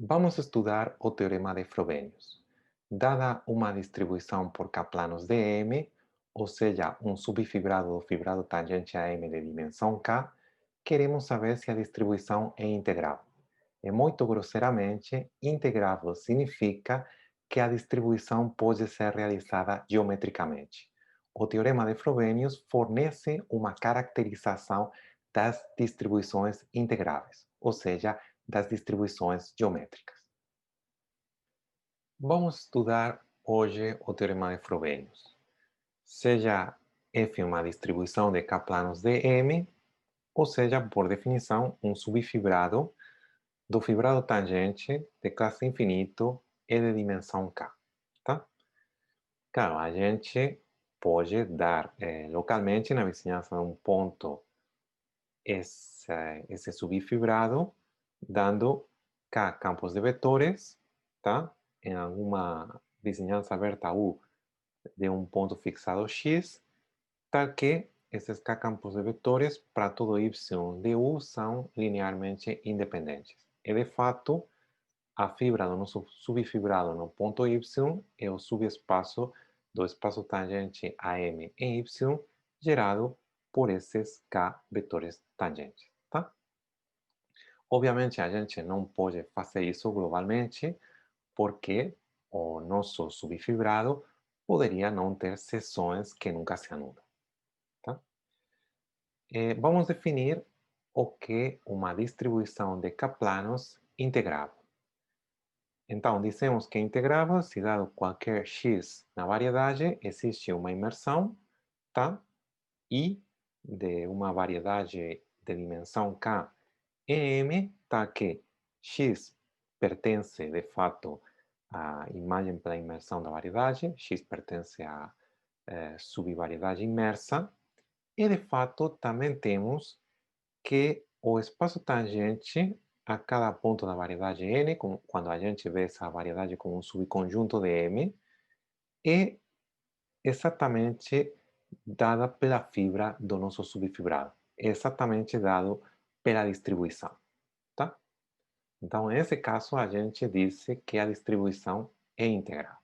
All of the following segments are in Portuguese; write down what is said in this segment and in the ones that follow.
Vamos estudar o teorema de Frobenius. Dada uma distribuição por K-planos dm, ou seja, um subfibrado do fibrado tangente a m de dimensão k, queremos saber se a distribuição é integrável. E muito grosseiramente, integrável significa que a distribuição pode ser realizada geometricamente. O teorema de Frobenius fornece uma caracterização das distribuições integráveis, ou seja, das distribuições geométricas. Vamos estudar hoje o teorema de Frobenius. Seja f uma distribuição de k-planos de M, ou seja, por definição, um subfibrado do fibrado tangente de classe infinito e de dimensão k. Tá? Claro, a gente pode dar localmente na vizinhança de um ponto esse subfibrado, dando k campos de vetores, tá? Em alguma vizinhança aberta U de um ponto fixado x, tal que esses k campos de vetores para todo y de U são linearmente independentes. E de fato, a fibra do nosso subfibrado no ponto y é o subespaço do espaço tangente AM em y gerado por esses k vetores tangentes, tá? Obviamente, a gente não pode fazer isso globalmente, porque o nosso subfibrado poderia não ter seções que nunca se anulam. Tá? Vamos definir o que é uma distribuição de K-planos integrável. Então, dizemos que é integrável se dado qualquer x na variedade, existe uma imersão, tá? I de uma variedade de dimensão k em M, tá que x pertence, de fato, à imagem pela imersão da variedade, x pertence à subvariedade imersa, e, de fato, também temos que o espaço tangente a cada ponto da variedade n, quando a gente vê essa variedade como um subconjunto de M, é exatamente dada pela fibra do nosso subfibrado. É exatamente dado pela distribuição. Tá? Então, nesse caso, a gente disse que a distribuição é integral.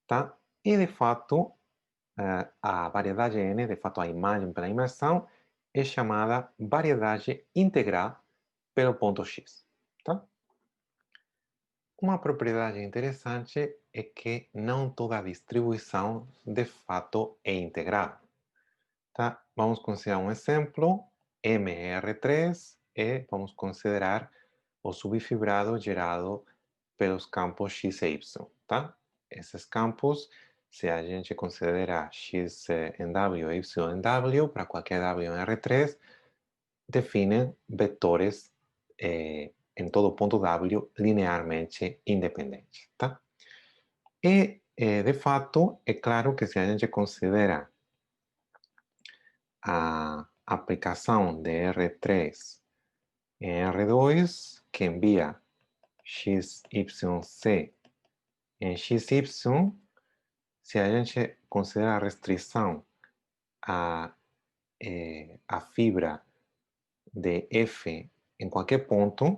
Tá? E, de fato, a variedade n, de fato, a imagem pela imersão, é chamada variedade integral pelo ponto x. Tá? Uma propriedade interessante é que não toda distribuição, de fato, é integral. Tá? Vamos considerar um exemplo, MR3, e vamos considerar o subfibrado gerado pelos campos x e y. Tá? Esses campos, se a gente considerar x em W e y em W, para qualquer W em R3, definem vetores em todo ponto W linearmente independentes. Tá? E, de fato, é claro que se a gente considera a aplicação de R3 em R2, que envia XYC em XY, se a gente considerar a restrição a fibra de F em qualquer ponto,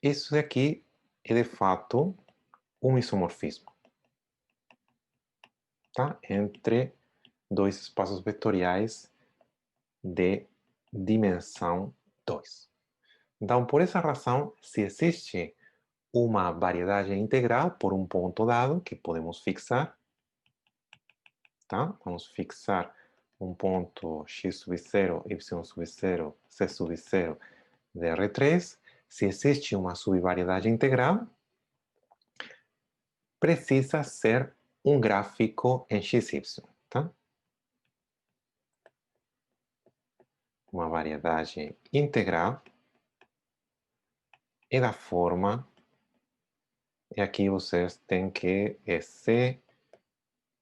isso daqui é de fato um isomorfismo, tá? Entre dois espaços vetoriais de dimensão 2. Então, por essa razão, se existe uma variedade integral por um ponto dado que podemos fixar, tá? Vamos fixar um ponto x sub 0, y sub 0, c sub 0 de R3. Se existe uma subvariedade integral, precisa ser um gráfico em xy, tá? Uma variedade integral é da forma, e aqui vocês têm que C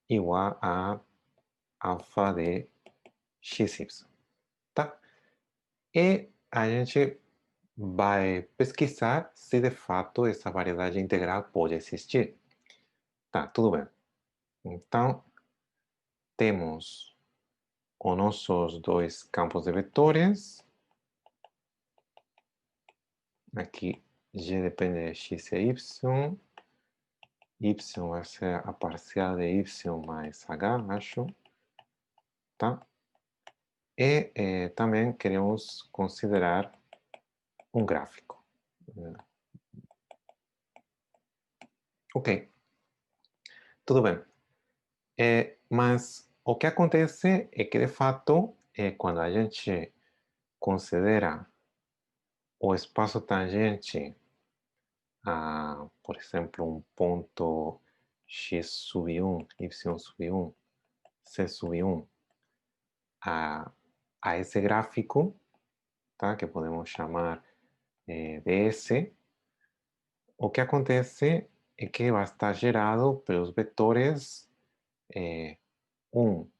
igual a alfa de xy, tá? E a gente vai pesquisar se de fato essa variedade integral pode existir. Tá, tudo bem. Então, temos os nossos dois campos de vetores. Aqui g depende de x e y. Y vai ser a parcial de y mais h, acho. Tá? E também queremos considerar um gráfico. Ok, tudo bem. Mas o que acontece é que, de fato, quando a gente considera o espaço tangente a, por exemplo, um ponto x sub 1, y sub 1, c sub 1, a esse gráfico, tá? Que podemos chamar ds, o que acontece é que vai estar gerado pelos vetores 1,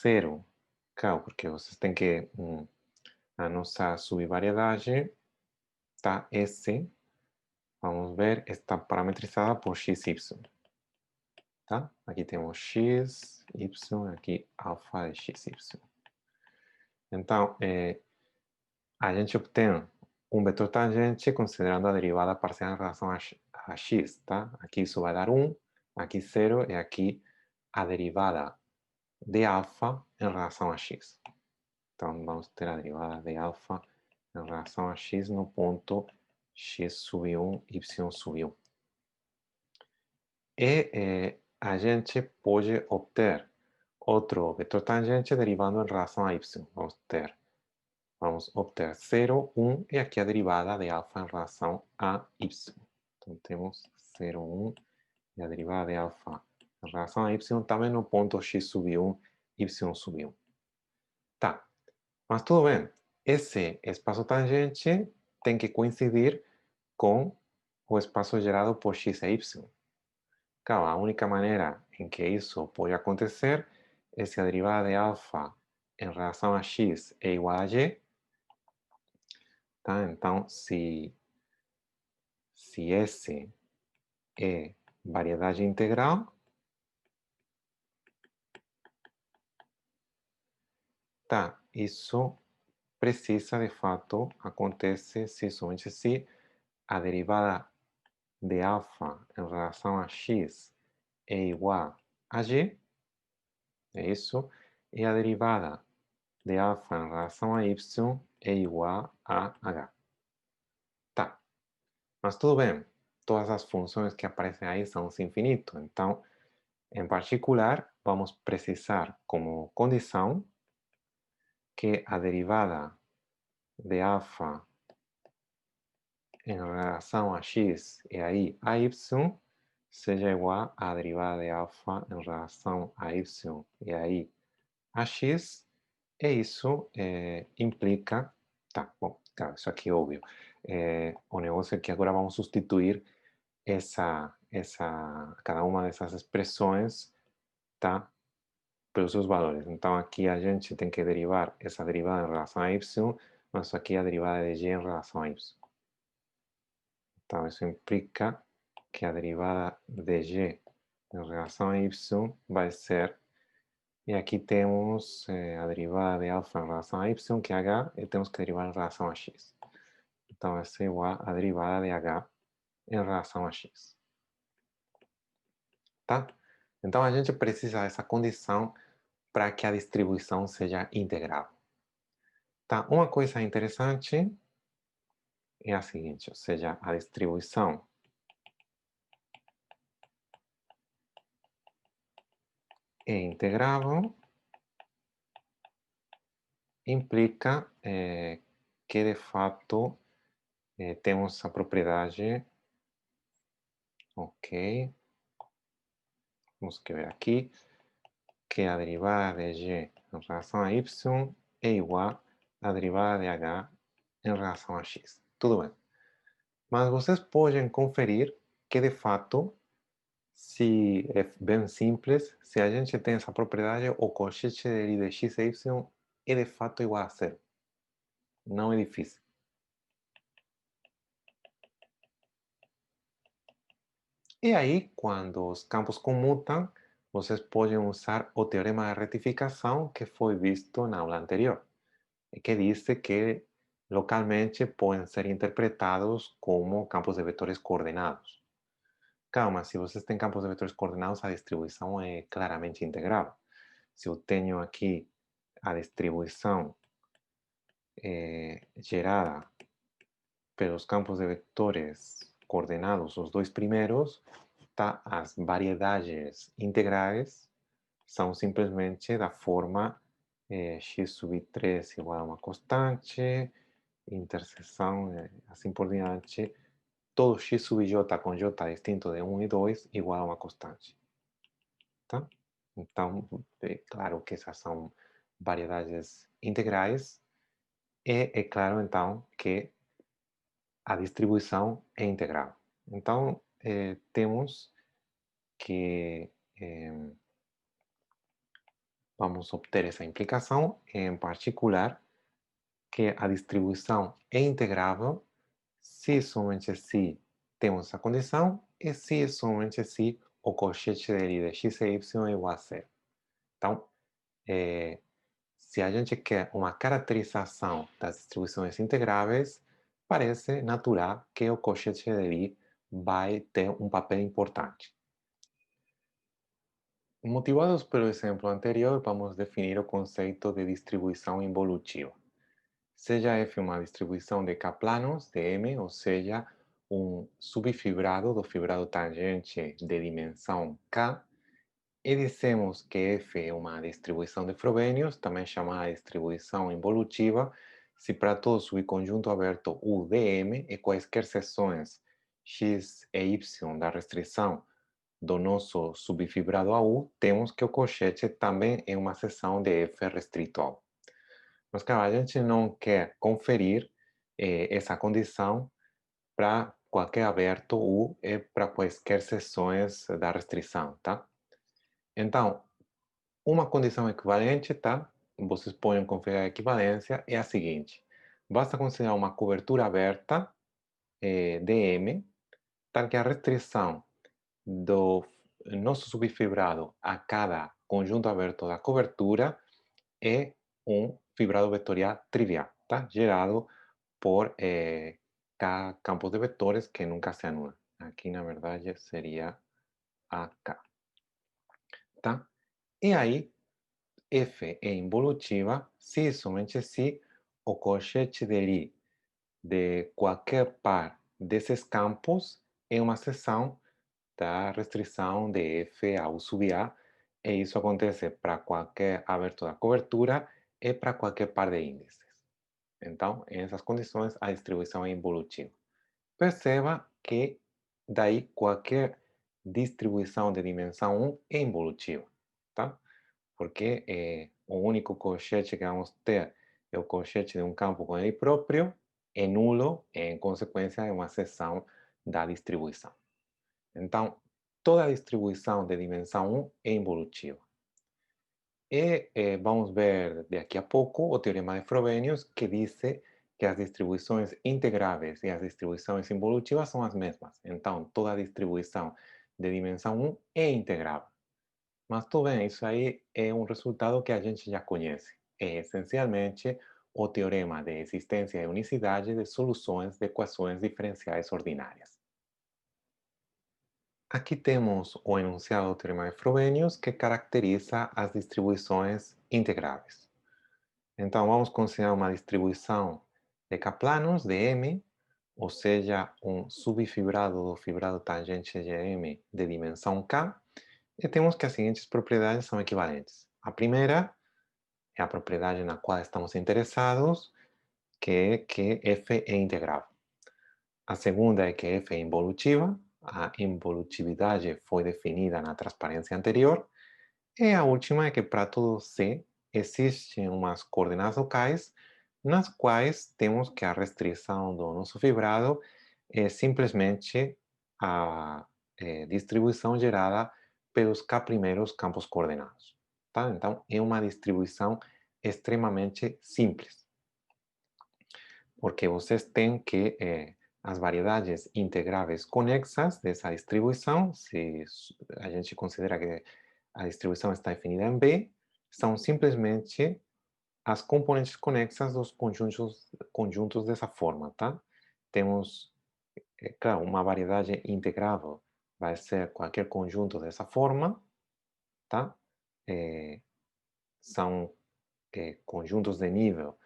0, claro, porque vocês têm que a nossa subvariedade, tá? S, vamos ver, está parametrizada por x, y, tá? Aqui temos x, y, aqui alfa de x, y. Então, a gente obtém um vetor tangente considerando a derivada parcial em relação a x, tá? Aqui isso vai dar 1, aqui 0 e aqui a derivada de alfa em relação a x. Então, vamos ter a derivada de alfa em relação a x no ponto x sub 1, y sub 1. E a gente pode obter outro vetor tangente derivando em relação a y. Vamos obter 0, 1 e aqui a derivada de alfa em relação a y. Então, temos 0, 1 e a derivada de alfa em relação a y também no ponto x sub 1, y sub 1. Tá, mas tudo bem. Esse espaço tangente tem que coincidir com o espaço gerado por x e y. Claro, a única maneira em que isso pode acontecer é se a derivada de alfa em relação a x é igual a y. Tá? Então, se S é variedade integral, tá? Isso precisa, de fato, acontecer se somente se a derivada de alfa em relação a x é igual a y, é isso, e a derivada de alfa em relação a y é igual a h. Tá, mas tudo bem, todas as funções que aparecem aí são sem infinito, então, em particular, vamos precisar como condição que a derivada de alfa em relação a x e aí a y seja igual à derivada de alfa em relação a y e aí a x, e isso implica, tá, bom, claro, isso aqui é óbvio. O negócio é que agora vamos substituir cada uma dessas expressões, tá, pelos seus valores. Então aqui a gente tem que derivar essa derivada em relação a y, mas aqui a derivada de y em relação a y. Então isso implica que a derivada de y em relação a y vai ser, e aqui temos a derivada de alfa em relação a y, que é h, e temos que derivar em relação a x. Então vai ser igual à derivada de h em relação a x. Tá? Então a gente precisa dessa condição para que a distribuição seja integral. Tá? Uma coisa interessante é a seguinte, ou seja, a distribuição é integrável, implica que de fato temos a propriedade, ok, vamos ver aqui, que a derivada de y em relação a y é igual à derivada de h em relação a x. Tudo bem. Mas vocês podem conferir que de fato, se é bem simples, se a gente tem essa propriedade, o coeficiente de x e y é de fato igual a zero. Não é difícil. E aí, quando os campos comutam, vocês podem usar o teorema de retificação que foi visto na aula anterior, e que diz que localmente podem ser interpretados como campos de vetores coordenados. Calma, se vocês têm campos de vetores coordenados, a distribuição é claramente integrável. Se eu tenho aqui a distribuição gerada pelos campos de vetores coordenados, os dois primeiros, tá? As variedades integrais são simplesmente da forma x sub 3 igual a uma constante, interseção, assim por diante, todo x sub j com j distinto de 1 e 2 igual a uma constante. Tá? Então, é claro que essas são variedades integrais, e é claro, então, que a distribuição é integral. Então, temos que vamos obter essa implicação, em particular, que a distribuição é integrável se somente se temos essa condição e se somente se o coeficiente de x e y é igual a zero. Então, se a gente quer uma caracterização das distribuições integráveis, parece natural que o coeficiente de i vai ter um papel importante. Motivados pelo exemplo anterior, vamos definir o conceito de distribuição involutiva. Seja f uma distribuição de k-planos de M, ou seja, um subfibrado do fibrado tangente de dimensão k, e dissemos que f é uma distribuição de Frobenius, também chamada distribuição involutiva, se para todo subconjunto aberto U de M e quaisquer seções x e y da restrição do nosso subfibrado a U, temos que o cochete também é uma seção de F restrito a U. Mas, claro, a gente não quer conferir essa condição para qualquer aberto U e para quaisquer seções da restrição, tá? Então, uma condição equivalente, tá? Vocês podem conferir a equivalência, é a seguinte. Basta considerar uma cobertura aberta de M, tal que a restrição do nosso subfibrado a cada conjunto aberto da cobertura é um fibrado vetorial trivial, tá? Gerado por K campos de vetores que nunca se anulam. Aqui, na verdade, seria AK, tá? E aí, F é involutiva se e somente se o coeficiente de I de qualquer par desses campos é uma seção da restrição de F a U sub A, e isso acontece para qualquer aberto da cobertura e para qualquer par de índices. Então, em essas condições, a distribuição é involutiva. Perceba que daí qualquer distribuição de dimensão 1 é involutiva, tá? Porque o único coeficiente que vamos ter é o coeficiente de um campo com ele próprio, é nulo, em consequência é uma seção da distribuição. Então, toda distribuição de dimensão 1 é involutiva. E vamos ver daqui a pouco o teorema de Frobenius, que diz que as distribuições integráveis e as distribuições involutivas são as mesmas. Então, toda distribuição de dimensão 1 é integrável. Mas tudo bem, isso aí é um resultado que a gente já conhece. É essencialmente o teorema de existência e unicidade de soluções de equações diferenciais ordinárias. Aqui temos o enunciado do teorema de Frobenius que caracteriza as distribuições integráveis. Então, vamos considerar uma distribuição de K-planos de M, ou seja, um subfibrado do fibrado tangente de M de dimensão K, e temos que as seguintes propriedades são equivalentes. A primeira é a propriedade na qual estamos interessados, que é que F é integrável. A segunda é que F é involutiva, a involutividade foi definida na transparência anterior. E a última é que para todo C existem umas coordenadas locais nas quais temos que a restrição do nosso fibrado é simplesmente a distribuição gerada pelos K primeiros campos coordenados. Tá? Então, é uma distribuição extremamente simples, porque vocês têm que as variedades integráveis conexas dessa distribuição, se a gente considera que a distribuição está definida em B, são simplesmente as componentes conexas dos conjuntos dessa forma, tá? Temos, claro, uma variedade integrável vai ser qualquer conjunto dessa forma, tá? São conjuntos de nível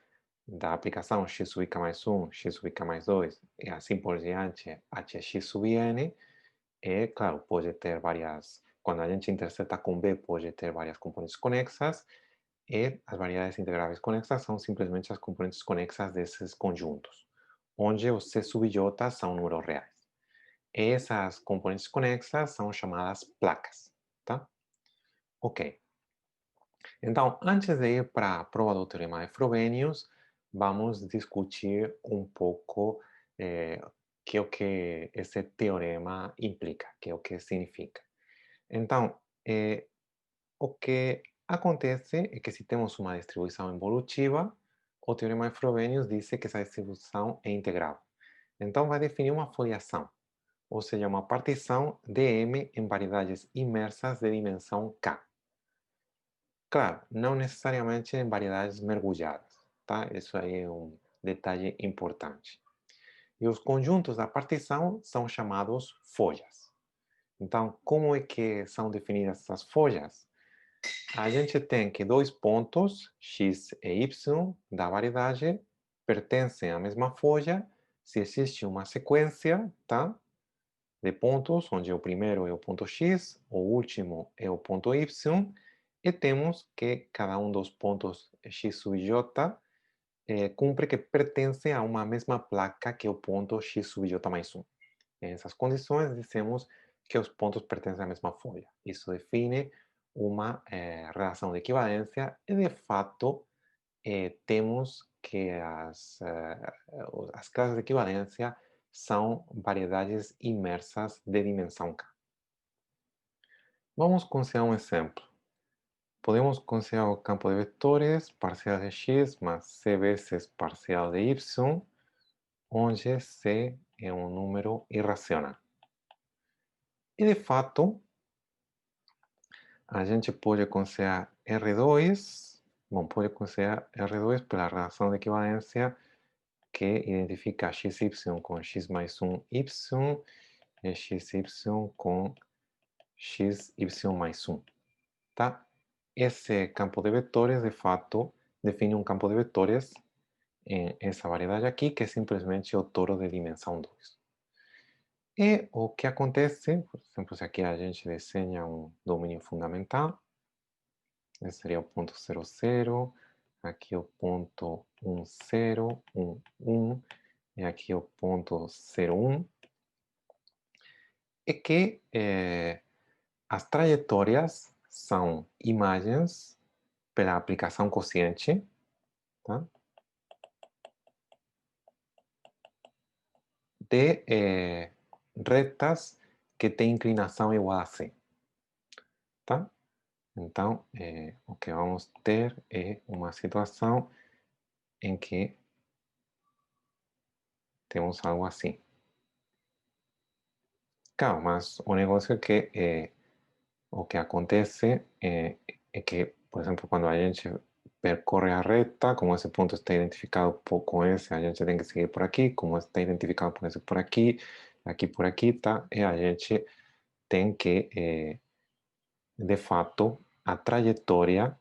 da aplicação x sub k mais 1, x sub k mais 2 e assim por diante até x sub n. E, claro, pode ter várias, quando a gente interseta com B, pode ter várias componentes conexas, e as variedades integráveis conexas são simplesmente as componentes conexas desses conjuntos, onde os C sub j são números reais. Essas componentes conexas são chamadas placas, tá? Ok. Então, antes de ir para a prova do teorema de Frobenius, vamos discutir um pouco que é o que esse teorema implica, que é o que significa. Então, o que acontece é que se temos uma distribuição involutiva, o teorema de Frobenius diz que essa distribuição é integrável. Então, vai definir uma foliação, ou seja, uma partição de M em variedades imersas de dimensão K. Claro, não necessariamente em variedades mergulhadas, tá? Isso aí é um detalhe importante. E os conjuntos da partição são chamados folhas. Então, como é que são definidas essas folhas? A gente tem que dois pontos, x e y, da variedade, pertencem à mesma folha se existe uma sequência, tá? De pontos, onde o primeiro é o ponto x, o último é o ponto y, e temos que cada um dos pontos x sub j cumpre que pertence a uma mesma placa que o ponto x sub j mais 1. Em essas condições, dizemos que os pontos pertencem à mesma folha. Isso define uma relação de equivalência e, de fato, temos que as classes de equivalência são variedades imersas de dimensão K. Vamos considerar um exemplo. Podemos considerar o campo de vetores parcial de x mais c vezes parcial de y, onde c é um número irracional. E, de fato, a gente pode considerar R2, bom, pode considerar R2 pela relação de equivalência que identifica xy com x mais 1y e xy com xy mais 1, tá? Esse campo de vetores, de fato, define um campo de vetores em essa variedade aqui, que é simplesmente o toro de dimensão 2. E o que acontece, por exemplo, se aqui a gente desenha um domínio fundamental, esse seria o ponto 0, 0, aqui o ponto 1, 0, 1, 1, e aqui o ponto 0, 1, é que as trajetórias são imagens pela aplicação quociente, tá? De retas que têm inclinação igual a C, tá? Então, o que vamos ter é uma situação em que temos algo assim. Claro, mas o negócio é que o que acontece é que, por exemplo, quando a gente percorre a reta, como esse ponto está identificado com esse, a gente tem que seguir por aqui, como está identificado por esse por aqui, tá? E a gente tem que, de fato, as trajetórias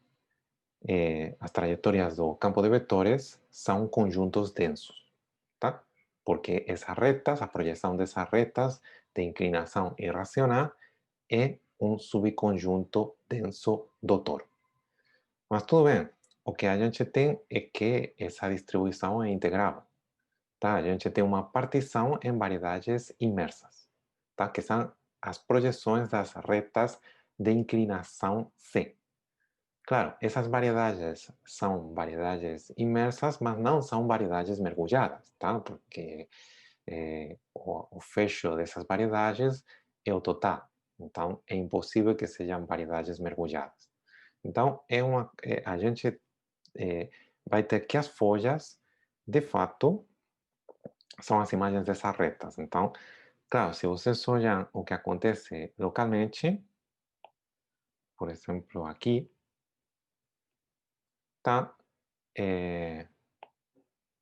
do campo de vetores são conjuntos densos, tá? Porque essas retas, a projeção dessas retas de inclinação irracional é um subconjunto denso do toro. Mas tudo bem, o que a gente tem é que essa distribuição é integrável, tá? A gente tem uma partição em variedades imersas, tá? Que são as projeções das retas de inclinação C. Claro, essas variedades são variedades imersas, mas não são variedades mergulhadas, tá? Porque o fecho dessas variedades é o total. Então, é impossível que sejam variedades mergulhadas. Então, a gente vai ter que as folhas, de fato, são as imagens dessas retas. Então, claro, se vocês olham o que acontece localmente, por exemplo, aqui, tá?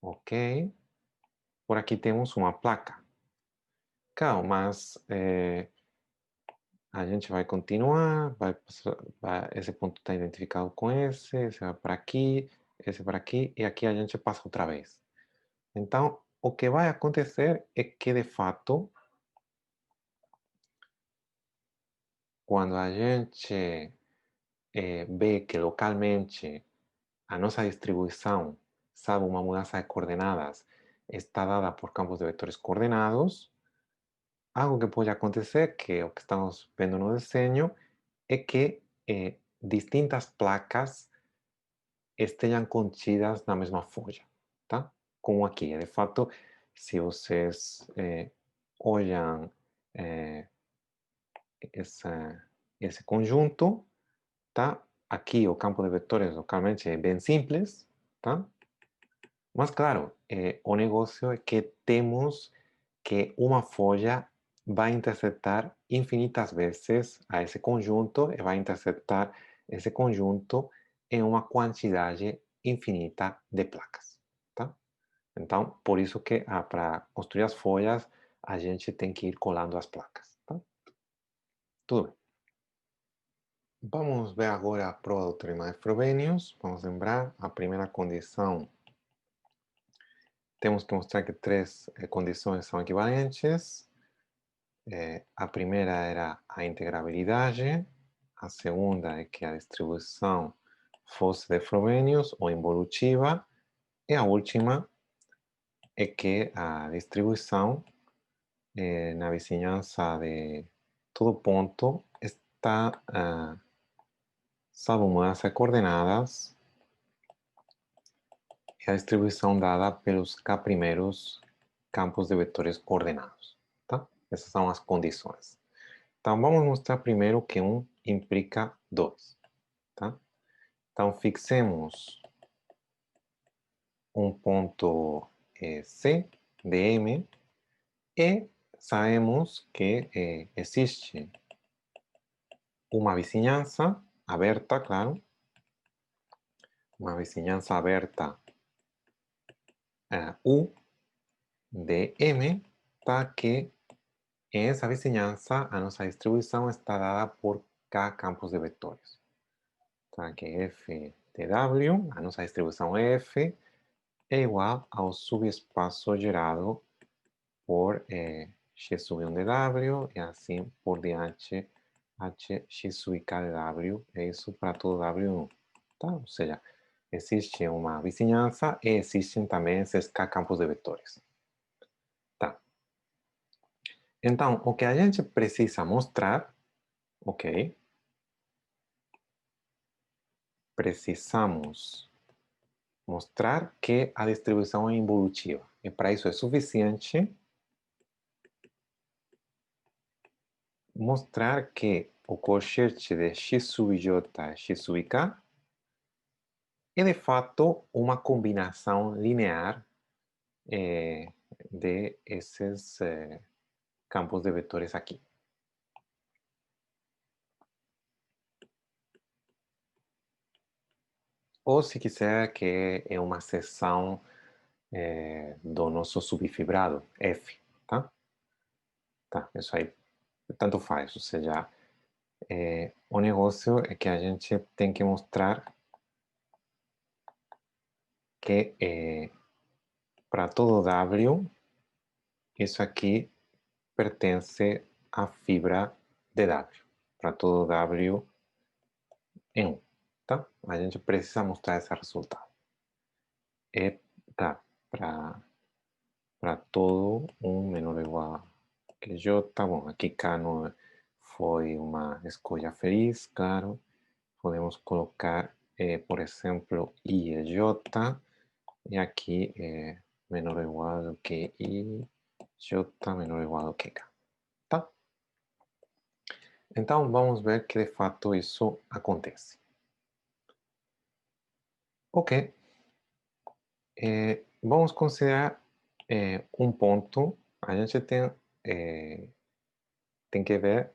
Ok. Por aqui temos uma placa. Calma, mas a gente vai continuar, esse ponto está identificado com esse vai para aqui, esse para aqui, e aqui a gente passa outra vez. Então, o que vai acontecer é que, de fato, quando a gente vê que localmente a nossa distribuição, salvo uma mudança de coordenadas, está dada por campos de vetores coordenados, algo que pode acontecer, que é o que estamos vendo no desenho, é que distintas placas estejam contidas na mesma folha, tá? Como aqui. De fato, se vocês olham esse conjunto, tá? Aqui o campo de vetores localmente é bem simples, tá? Mas claro, o negócio é que temos que uma folha vai interceptar infinitas vezes a esse conjunto e vai interceptar esse conjunto em uma quantidade infinita de placas, tá? Então, por isso que para construir as folhas, a gente tem que ir colando as placas, tá? Tudo bem. Vamos ver agora a prova do teorema de Frobenius. Vamos lembrar a primeira condição. Temos que mostrar que três condições são equivalentes. A primeira era a integrabilidade, a segunda é que a distribuição fosse de Frobenius ou involutiva, e a última é que a distribuição na vizinhança de todo ponto está salvo mudança de coordenadas, e a distribuição dada pelos K primeiros campos de vetores coordenados. Tá? Essas são as condições. Então, vamos mostrar primeiro que um implica dois. Tá? Então, fixemos um ponto C de M e sabemos que existe uma vizinhança aberta, claro, uma vizinhança aberta U de M, tá? Que em essa vizinhança a nossa distribuição está dada por K campos de vetores. Tá? Que F de W, a nossa distribuição F, é igual ao subespaço gerado por x sub 1 de W e assim por diante h x sub k de W, é isso para todo W1. Tá? Ou seja, existe uma vizinhança e existem também esses K campos de vetores. Tá? Então, o que a gente precisa mostrar, ok? Precisamos mostrar que a distribuição é involutiva. E para isso é suficiente mostrar que o coeficiente de x sub j é x sub k é de fato uma combinação linear de esses campos de vetores aqui. Ou se quiser que é uma seção do nosso subfibrado, F, tá? Tá, isso aí tanto faz, ou seja, o negócio é que a gente tem que mostrar que para todo W, isso aqui pertence à fibra de W, para todo W em 1, tá? A gente precisa mostrar esse resultado. Tá, para todo 1 menor ou igual que J, bom, aqui K não foi uma escolha feliz, claro. Podemos colocar, por exemplo, I é J, e aqui é menor ou igual do que I, J menor ou igual do que K, tá? Então, vamos ver que de fato isso acontece. Ok. Vamos considerar um ponto. A gente tem que ver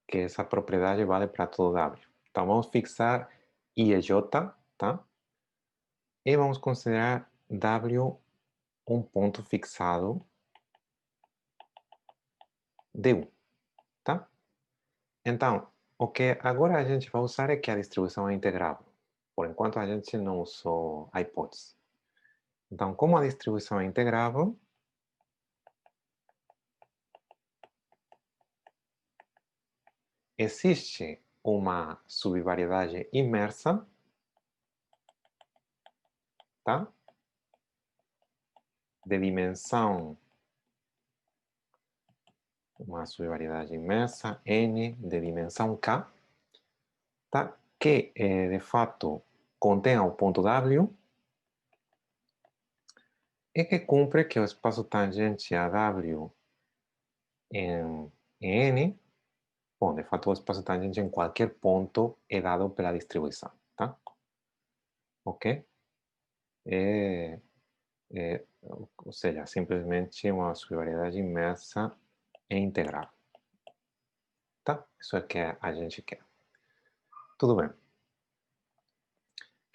que essa propriedade vale para todo W. Então, vamos fixar I e J, tá? E vamos considerar W um ponto fixado de U, tá? Então, o que agora a gente vai usar é que a distribuição é integrável. Por enquanto, a gente não usou a hipótese. Então, como a distribuição é integrável, existe uma subvariedade imersa, tá? De dimensão, uma subvariedade imersa N de dimensão K, tá? Que de fato contém o ponto W e que cumpre que o espaço tangente a W em N, bom, de fato o espaço tangente em qualquer ponto é dado pela distribuição, tá? Ok? É, ou seja, simplesmente uma subvariedade imersa e integral, tá? Isso é o que a gente quer. Tudo bem.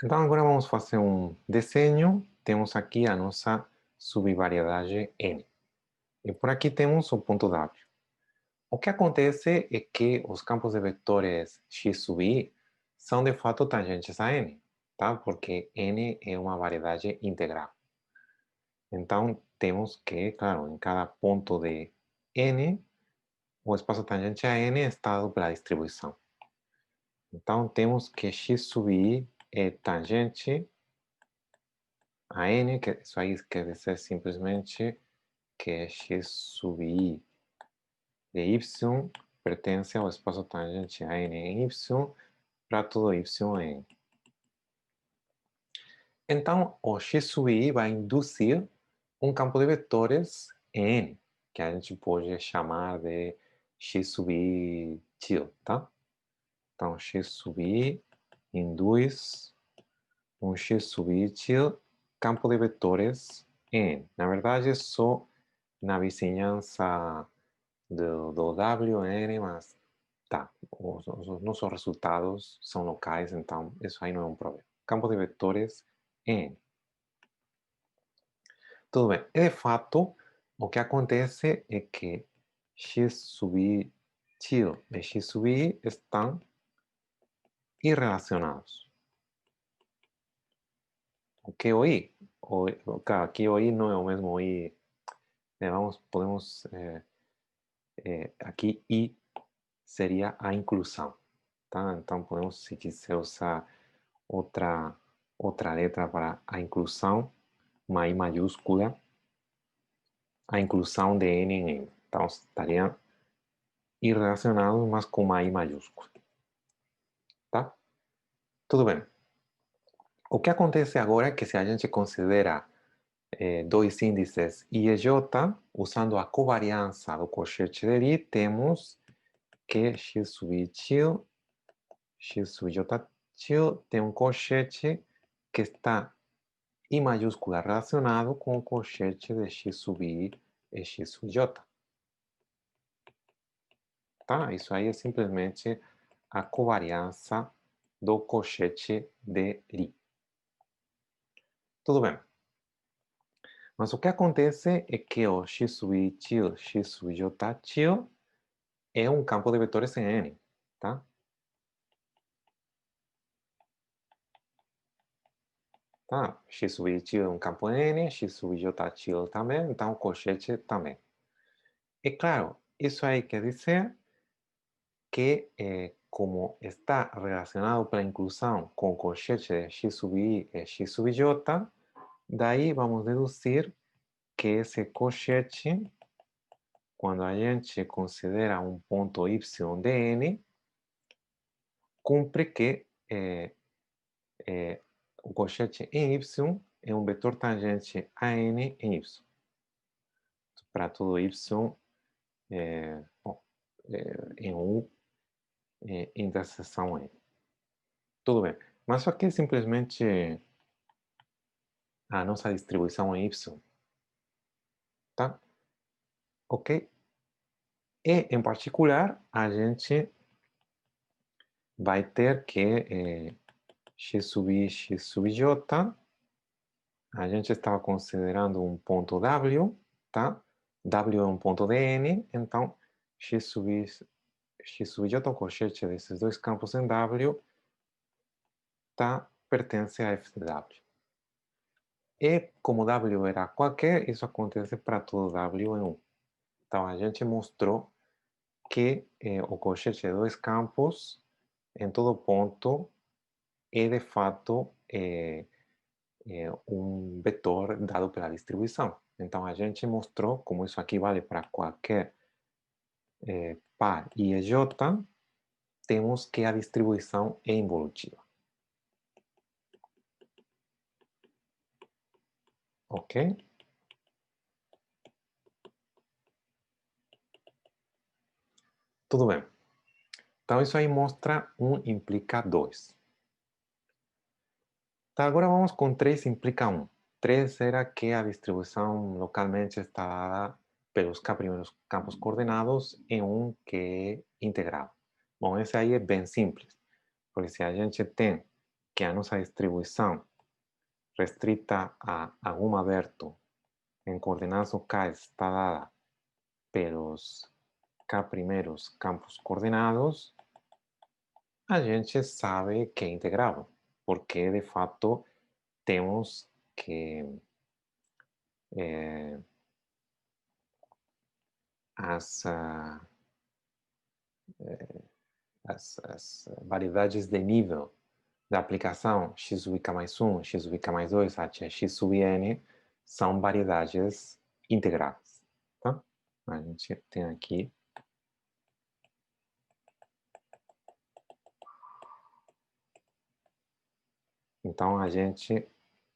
Então agora vamos fazer um desenho. Temos aqui a nossa subvariedade N. E por aqui temos o ponto W. O que acontece é que os campos de vetores x sub i são de fato tangentes a N, tá? Porque N é uma variedade integral. Então temos que, claro, em cada ponto de N, o espaço tangente a N é dado pela distribuição. Então temos que x sub i é tangente a N, que isso aí quer dizer simplesmente que x sub i de y pertence ao espaço tangente a N em y para todo y em N. Então, o x sub i vai induzir um campo de vetores em N, que a gente pode chamar de x sub i til, tá? Então, x sub i induz um x sub i til campo de vetores em N. Na verdade, é só na vizinhança do W, N, mas tá, os nossos resultados são locais, então isso aí não é um problema. Campo de vetores N. Tudo bem. E de fato, o que acontece é que x sub i til e x sub i estão irrelacionados. O que o i? Claro, aqui o i não é o mesmo i. Podemos, aqui i seria a inclusão, tá? Então podemos, se quiser usar outra, outra letra para a inclusão, uma I maiúscula, a inclusão de N em N. Então estaria irrelacionados, mas com uma I maiúscula, tá? Tudo bem. O que acontece agora é que se a gente considera dois índices I e J, usando a covariância do cochete de I, temos que x sub i til, x sub j til tem um cochete que está I maiúscula relacionado com o cochete de x sub i e x sub j. Tá? Isso aí é simplesmente a covariância do cochete de Lie. Tudo bem. Mas o que acontece é que o x sub i til, x sub j til é um campo de vetores em N. Tá? Tá? X sub i til é um campo em N, x sub j til também, então o cochete também. E claro, isso aí quer dizer que como está relacionado pela inclusão com o cochete de x sub i e x sub j, daí vamos deduzir que esse cochete, quando a gente considera um ponto y de n, cumpre que o cochete em y é um vetor tangente a n em y. Para todo y, bom, em U, interseção n. Tudo bem. Mas isso aqui é simplesmente a nossa distribuição em y, tá? Ok? E, em particular, a gente vai ter que x sub i, x sub j, a gente estava considerando um ponto W, tá? W é um ponto de N, então x sub j, o cochete desses dois campos em W, tá? Pertence a f de W. E como W era qualquer, isso acontece para todo W em 1. Então a gente mostrou que o cochete de dois campos em todo ponto é de fato um vetor dado pela distribuição. Então a gente mostrou como isso aqui vale para qualquer par I e J, temos que a distribuição é involutiva. Ok? Tudo bem. Então isso aí mostra 1 implica 2. Tá, agora vamos com 3 implica 1. 3 era que a distribuição localmente está dada pelos primeiros campos coordenados em um que é integral. Bom, esse aí é bem simples, porque se a gente tem que a nossa distribuição restrita a algum aberto em coordenadas locais está dada pelos K primeiros campos coordenados, a gente sabe que é integrável, porque de fato temos que as, as variedades de nível da aplicação x sub k mais 1, x sub k mais 2, até x sub n, são variedades integráveis. Tá? A gente tem aqui. Então a gente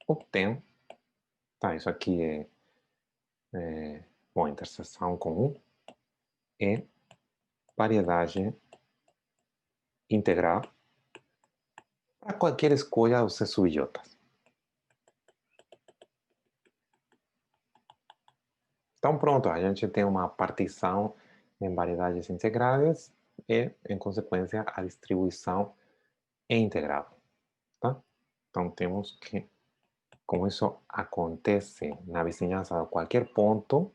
obtém, tá? Isso aqui bom, interseção com 1 é variedade integral para qualquer escolha dos C sub j. Então pronto, a gente tem uma partição em variedades integrais e, em consequência, a distribuição é integrável. Tá? Então temos que, como isso acontece na vizinhança de qualquer ponto,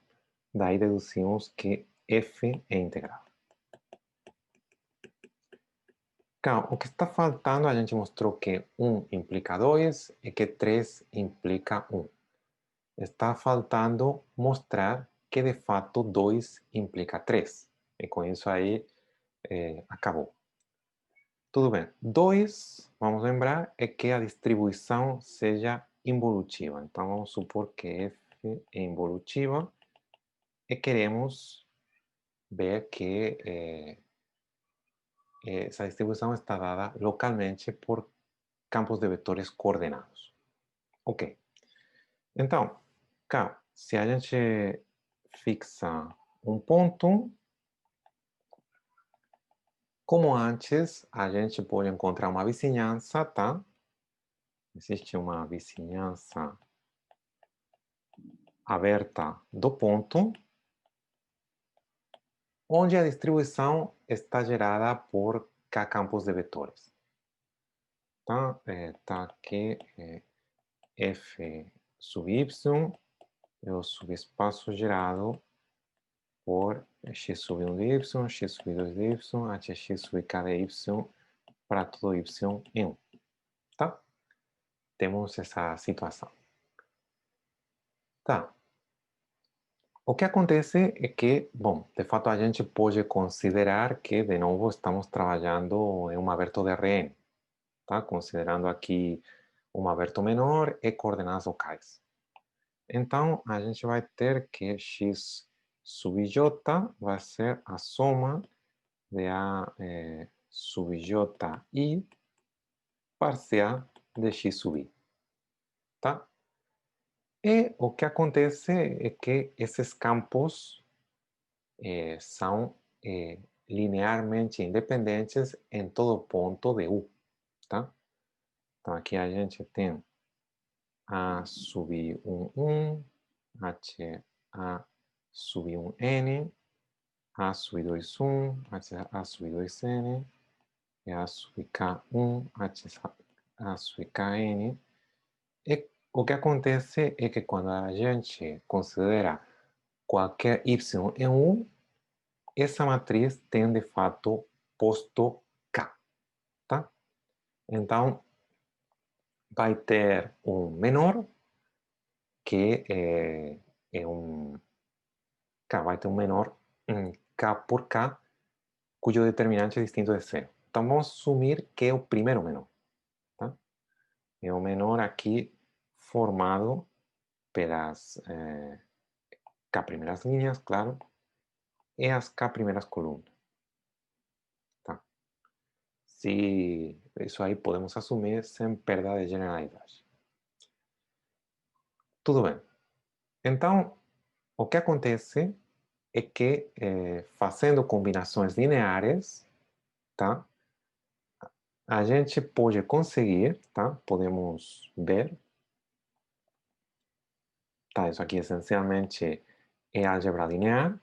daí deduzimos que f é integrável. Então, o que está faltando, a gente mostrou que 1 implica 2 e que 3 implica 1. Está faltando mostrar que de fato 2 implica 3. E com isso aí acabou. Tudo bem. 2, vamos lembrar, é que a distribuição seja involutiva. Então vamos supor que f é involutiva e queremos ver que essa distribuição está dada localmente por campos de vetores coordenados. Ok. Então, cá, se a gente fixa um ponto, como antes, a gente pode encontrar uma vizinhança, tá? Existe uma vizinhança aberta do ponto, onde a distribuição está gerada por K campos de vetores. Tá? Tá aqui F sub Y é o subespaço gerado por x sub 1 de y, x sub 2 de y, até x sub k de y para todo y em 1. Tá? Temos essa situação. Tá. O que acontece é que, bom, de fato a gente pode considerar que, de novo, estamos trabalhando em um aberto de Rn, tá? Considerando aqui um aberto menor e coordenadas locais. Então, a gente vai ter que x sub j vai ser a soma de a sub ji parcial de x sub i, tá? E o que acontece é que esses campos são linearmente independentes em todo ponto de U, tá? Então aqui a gente tem A sub 1, H A sub 1N, A sub 2, 1, H A sub 2N, é A sub K1, A sub Kn. E o que acontece é que quando a gente considera qualquer y em U, essa matriz tem de fato posto K, tá? Então, vai ter um menor, que é um K, vai ter um menor K por K, cujo determinante é distinto de zero. Então, vamos assumir que é o primeiro menor, tá? É o menor aqui formado pelas K primeiras linhas, claro, e as K primeiras colunas, tá? Se isso aí podemos assumir sem perda de generalidade. Tudo bem. Então, o que acontece é que fazendo combinações lineares, tá? A gente pode conseguir, tá? Podemos ver, tá? Isso aqui essencialmente é álgebra linear.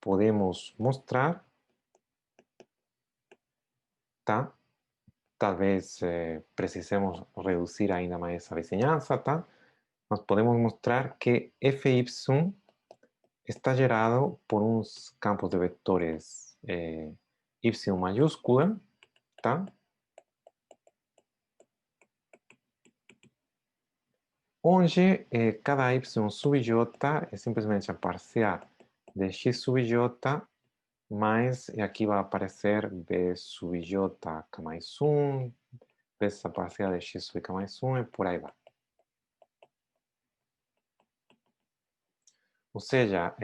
Podemos mostrar, tá? Talvez precisemos reduzir ainda mais essa vizinhança, tá? Nós podemos mostrar que Fy está gerado por uns campos de vetores y maiúscula, tá? Onde cada y sub j é simplesmente a parcial de x sub j mais, e aqui vai aparecer b sub j k mais 1, vezes a parcial de x sub k mais 1 e por aí vai. Ou seja,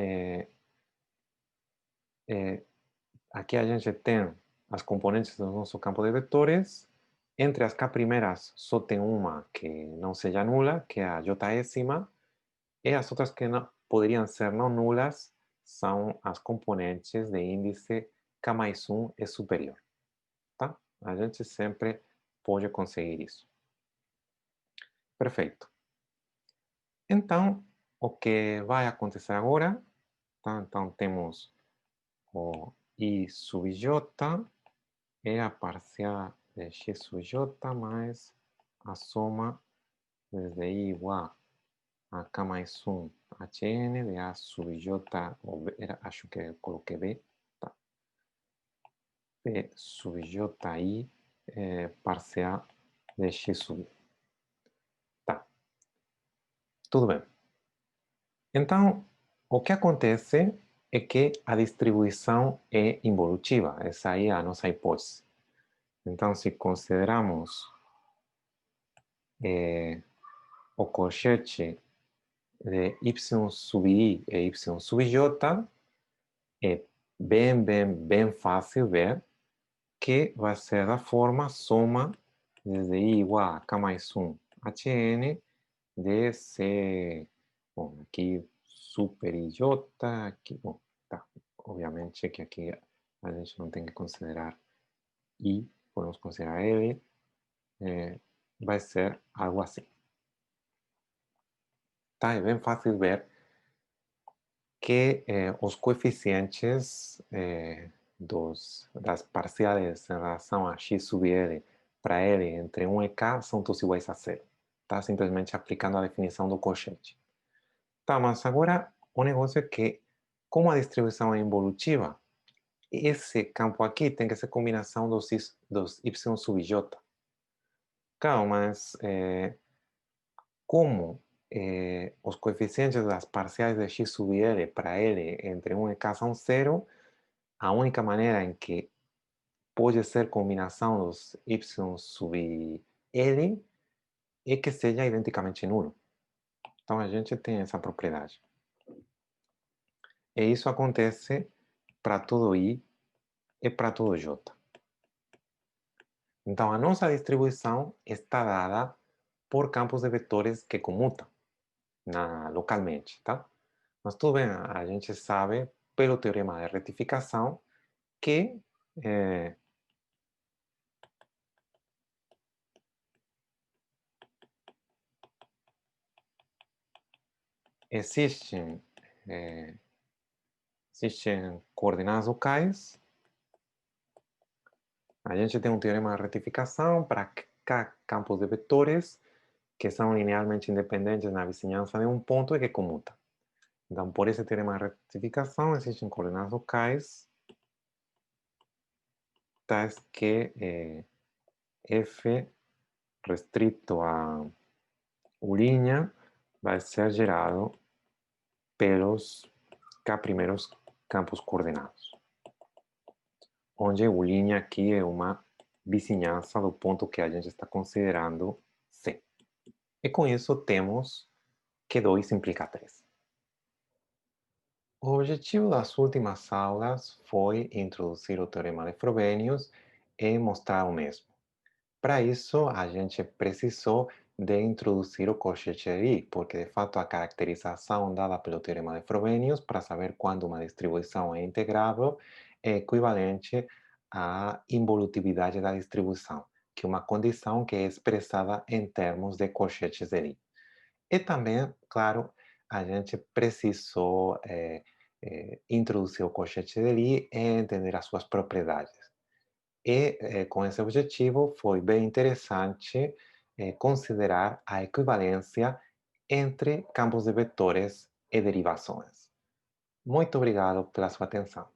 aqui a gente tem as componentes do nosso campo de vetores. Entre as k primeiras só tem uma que não seja nula, que é a j-ésima, e as outras que não, poderiam ser não nulas são as componentes de índice k mais 1 é superior. Tá? A gente sempre pode conseguir isso. Perfeito. Então, o que vai acontecer agora, tá? Então temos o I sub j é a parcial de x sub j mais a soma desde I igual a k mais 1 hn de A sub j, ou acho que eu coloquei B, tá? B sub ji parcial de x sub. Tá, tudo bem. Então, o que acontece é que a distribuição é involutiva. Essa aí é a nossa hipótese. Então, se consideramos o cochete de y sub i e y sub j, é bem fácil ver que vai ser da forma soma desde i igual a k mais 1 hn de c, bom, aqui super ij, aqui, bom, tá, obviamente que aqui a gente não tem que considerar i, podemos considerar l, vai ser algo assim. Tá, é bem fácil ver que os coeficientes das parciais em relação a x sub l para l entre 1 e k são todos iguais a zero. Tá? Simplesmente aplicando a definição do cochete. Tá, mas agora o negócio é que, como a distribuição é involutiva, esse campo aqui tem que ser combinação dos y sub j. Claro, mas como os coeficientes das parciais de x sub l para l entre 1 e k são zero, a única maneira em que pode ser combinação dos y sub l é que seja identicamente nulo. Então a gente tem essa propriedade. E isso acontece para todo i e para todo j. Então a nossa distribuição está dada por campos de vetores que comutam localmente, tá? Mas tudo bem, a gente sabe pelo teorema de retificação que existem existem coordenadas locais. A gente tem um teorema de retificação para campos de vetores que são linearmente independentes na vizinhança de um ponto e que comutam. Então, por esse teorema de retificação, existem coordenadas locais tais que F restrito a U' vai ser gerado pelos K primeiros campos coordenados, onde U' aqui é uma vizinhança do ponto que a gente está considerando C. E com isso temos que 2 implica 3. O objetivo das últimas aulas foi introduzir o teorema de Frobenius e mostrar o mesmo. Para isso, a gente precisou de introduzir o cochete de Lie, porque de fato a caracterização dada pelo teorema de Frobenius para saber quando uma distribuição é integrável é equivalente à involutividade da distribuição, que é uma condição que é expressada em termos de cochetes de Lie. E também, claro, a gente precisou introduzir o cochete de Lie e entender as suas propriedades. E com esse objetivo foi bem interessante considerar a equivalência entre campos de vetores e derivações. Muito obrigado pela sua atenção.